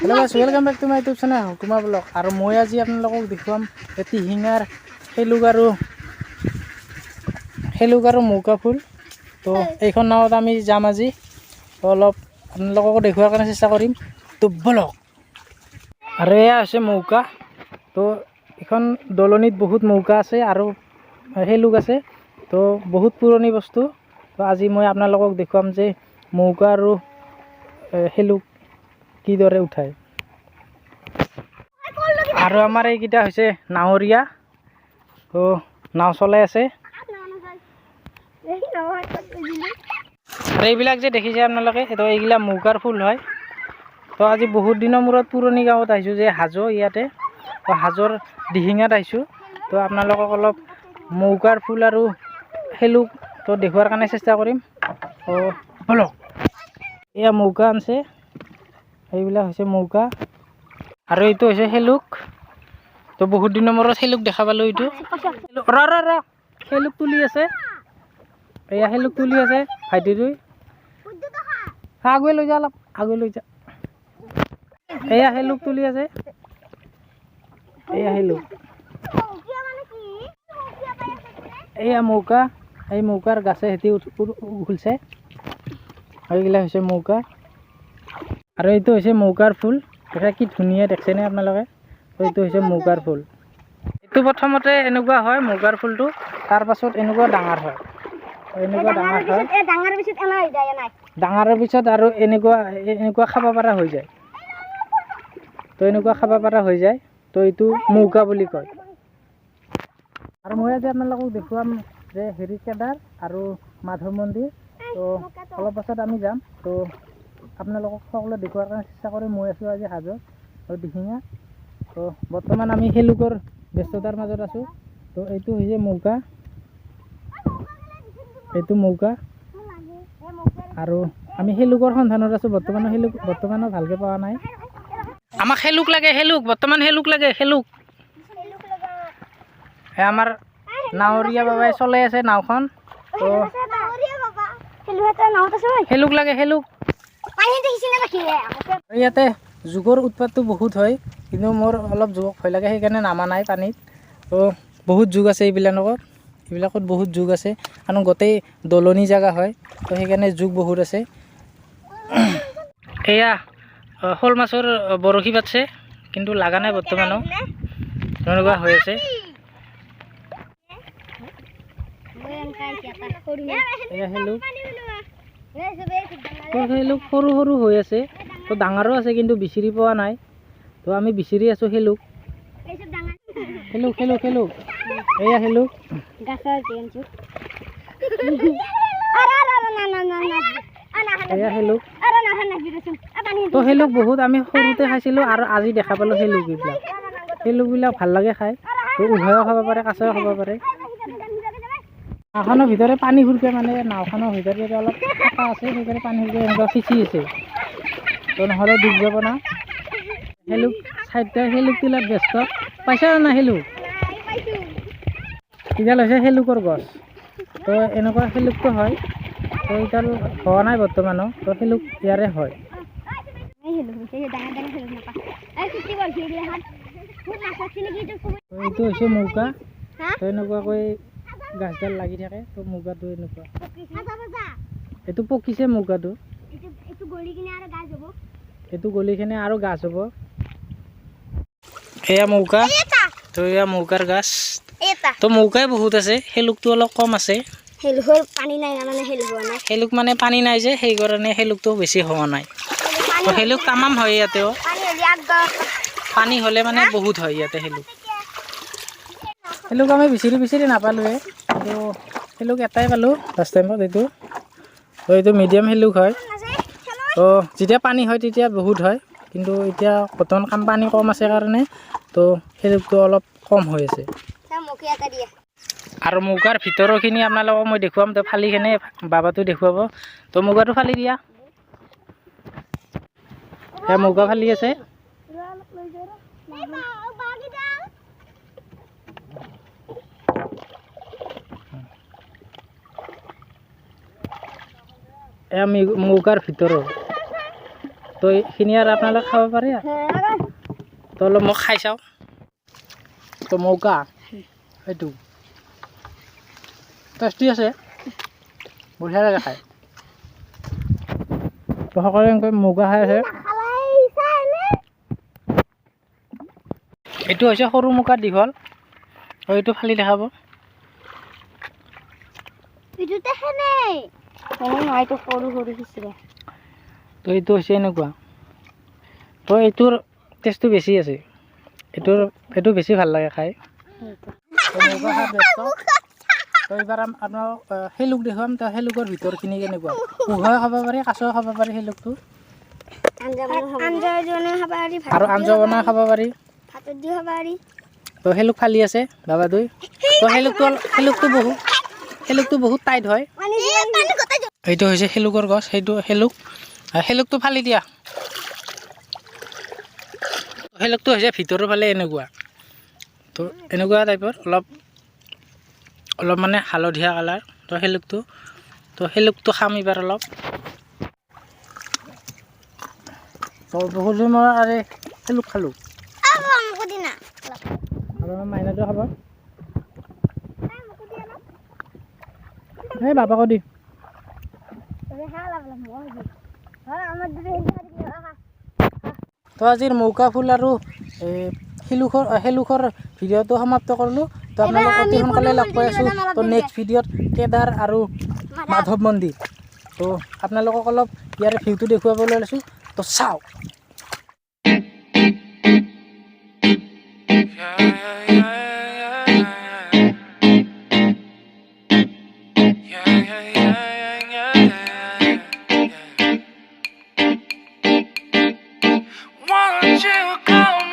Hello guys, welcome back to my YouTube channel Hukuma Vlog. আৰু মই আজি আপোনালোকক দেখুৱাম টিহিঙাৰ হেলুক আৰু মৌকা ফুল। তো এইখন নাৱত আমি যাম আজি। তো অলপ আপোনালোকক দেখুৱাৰ কাৰণে চেষ্টা কৰিম। তো বলক। আৰু এয়া আছে মৌকা। তো এখন দলনিত বহুত মৌকা আছে আৰু হেলুক আছে। তো বহুত পুৰণি বস্তু। তো আজি মই আপোনালোকক দেখুৱাম যে মৌকা আৰু হেলুক কিদৰে উঠায়। আৰু আমাৰ এইকেইটা হৈছে নাৱৰীয়া। তো নাও চলাই আছে। আৰু এইবিলাক যে দেখিছে আপোনালোকে তো এইগিলা মৌকাৰ ফুল হয়। তো আজি বহুত দিনৰ মূৰত পুৰণি গাঁৱত আহিছোঁ যে হাজো ইয়াতে। তো হাজোৰ দিহিঙাত আহিছোঁ। তো আপোনালোকক অলপ মৌকাৰ ফুল আৰু হেলুক তো দেখুৱাৰ কাৰণে চেষ্টা কৰিম। তো বলক। এয়া মৌকা আনছে। এইবিলাক হৈছে মৌকা আৰু এইটো হৈছে হেলুক। তো বহুত দিনৰ মূৰত হেলুক দেখা পালোঁ। এইটো ৰ হেলুক তুলি আছে। এয়া হেলুক তুলি আছে ভাইটিটোই। আগুৱাই লৈ যা, অলপ আগুৱাই লৈ যা। এয়া হেলুক তুলি আছে। এয়া হেলুক। এয়া মৌকা। এই মৌকাৰ গাছে সেতি উঘুলছে। এইগিলা হৈছে মৌকা আৰু এইটো হৈছে মৌকাৰ ফুল। এটা কি ধুনীয়া দেখছেনে আপোনালোকে। এইটো হৈছে মৌকাৰ ফুল। এইটো প্ৰথমতে এনেকুৱা হয় মৌকাৰ ফুলটো, তাৰ পাছত এনেকুৱা ডাঙৰ হয়। এনেকুৱা ডাঙৰ হয়, ডাঙৰৰ পিছত আৰু এনেকুৱা খাব পৰা হৈ যায়। তো এনেকুৱা খাব পৰা হৈ যায়। তো এইটো মৌকা বুলি কয়। আৰু মই আজি আপোনালোকক দেখুৱাম যে হেৰিকেদাৰ আৰু মাধৱ মন্দিৰ। তো অলপ পাছত আমি যাম। তো আপোনালোকক সকলো দেখুৱাৰ কাৰণে চেষ্টা কৰিম। মই আছোঁ আজি হাজোত দিহিঙা। তো বৰ্তমান আমি হেলুকৰ ব্যস্ততাৰ মাজত আছোঁ। তো এইটো হৈছে মৌকা। এইটো মৌকা আৰু আমি হেলুকৰ সন্ধানত আছোঁ। বৰ্তমানো ভালকৈ পোৱা নাই। আমাক হেলুক লাগে, হেলুক বৰ্তমান হেলুক লাগে। হেলুক আমাৰ নাৱৰীয়া বাবাই চলাই আছে নাওখন। তো হেলুক লাগে, হেলুক। ইয়াতে জোকৰ উৎপাতটো বহুত হয়, কিন্তু মোৰ অলপ জোক ভয় লাগে, সেইকাৰণে নামা নাই পানীত। তো বহুত জোক আছে এইবিলাকত বহুত জোক আছে, কাৰণ গোটেই দলনি জেগা হয়। তো সেইকাৰণে জোক বহুত আছে। এয়া শ'ল মাছৰ বৰশী পাতছে, কিন্তু লগা নাই বৰ্তমানো। তেনেকুৱা হৈ আছে। এয়া হেলুক। তো হেলুক সৰু সৰু হৈ আছে। তো ডাঙৰো আছে, কিন্তু বিচাৰি পোৱা নাই। তো আমি বিচাৰি আছোঁ হেলুক। হেলুক হেলুক হেলুক। এয়া হেলুক। এয়া হেলুক। তো হেলুক বহুত আমি সৰুতে খাইছিলোঁ আৰু আজি দেখা পালোঁ হেলুকবিলাক ভাল লাগে খাই। তো উভয়ো খাব পাৰে, কাছেও খাব পাৰে। নাওখনৰ ভিতৰে পানী সুৰকে, মানে নাওখনৰ ভিতৰে অলপ ফাঁকা আছে, সেইকাৰণে পানী সুৰকে এনেকুৱা খিচি আছে। তো নহ'লে ডুব যাব না। হেলুক চাইডটাই হেলুক তোলাত ব্যস্ত। পাইছা না হেলুক? ইডাল হৈছে হেলুকৰ গছ। তো এনেকুৱা হেলুকটো হয়। তো ইডাল হোৱা নাই বৰ্তমানো। তো হেলুক ইয়াৰে হয়। এইটো হৈছে মৌকা। তো এনেকুৱাকৈ গাছডাল লাগি থাকে। তো মৌকাটো এনেকুৱা। এইটো পকিছে মৌকাটো। এইটো গলি কিনে আৰু গাছ হ'ব। এয়া মৌকা। তো এয়া মৌকাৰ গাছ। তো মৌকাই বহুত আছে, হেলুকটো অলপ কম আছে। হেলুক মানে পানী নাই যে, সেইকাৰণে হেলুকটো বেছি হোৱা নাই। তো হেলুক তামাম হয় ইয়াতেও। পানী হ'লে মানে বহুত হয় ইয়াতে হেলুক। হেলুক আমি বিচাৰি নাপালোঁৱে, কিন্তু হেলুক এটাই পালোঁ লাষ্ট টাইমত। এইটো মিডিয়াম হেলুক হয়। তো যেতিয়া পানী হয় তেতিয়া বহুত হয়, কিন্তু এতিয়া বৰ্তমান পানী কম আছে কাৰণে তো হেলুকটো অলপ কম হৈ আছে। আৰু মৌকাৰ ভিতৰৰখিনি আপোনালোকক মই দেখুৱাম। তো ফালি কিনে বাবাটো দেখুৱাব। তো মৌকাটো ফালি দিয়া। এয়া মৌকা ফালি আছে। এয়া মৌকাৰ ভিতৰত। তো এইখিনি আৰু আপোনালোকে খাব পাৰে তো অলপ মই খাই চাওঁ তো মৌকা এইটো টেষ্টি আছে বঢ়িয়া লাগে খাই তো সকলোৱে এনেকৈ মৌকা খাই আছে এইটো হৈছে সৰু মৌকা দীঘল আৰু এইটো ফালি দেখাব তো এইটো হৈছে এনেকুৱা তো এইটোৰ টেষ্টটো বেছি আছে এইটো বেছি ভাল লাগে খাই তো এইবাৰ আপোনাক শেলুক দেখুৱাম তো শেলুকৰ ভিতৰখিনি কেনেকুৱা পোহাও খাব পাৰি কাছও খাব পাৰি শেলুকটো আৰু আঞ্জা বনাই খাব পাৰি তো শেলুক ফালি আছে বাবা দুই তো শেলুকটো বহুত টাইট হয় এইটো হৈছে শেলুকৰ গছ সেইটো শেলুকটো ফালি দিয়া শেলুকটো হৈছে ভিতৰৰ ফালে এনেকুৱা তো এনেকুৱা টাইপৰ অলপ মানে হালধীয়া কালাৰ তো শেলুকটো খাম এইবাৰ অলপ তো বহুত দিন মই আৰু শেলুক খালোঁ আৰু মাইনাটো খাব এই বাবাকো দি তো আজিৰ মৌকা ফুল আৰু শেলুকৰ ভিডিঅ'টো সমাপ্ত কৰিলোঁ তো আপোনালোক অতি সোনকালে লগ পাই আছোঁ তো নেক্সট ভিডিঅ'ত কেদাৰ আৰু মাধৱ মন্দিৰ তো আপোনালোকক অলপ ইয়াৰে ভিউটো দেখুৱাবলৈ লৈছোঁ তো চাওক Won't you come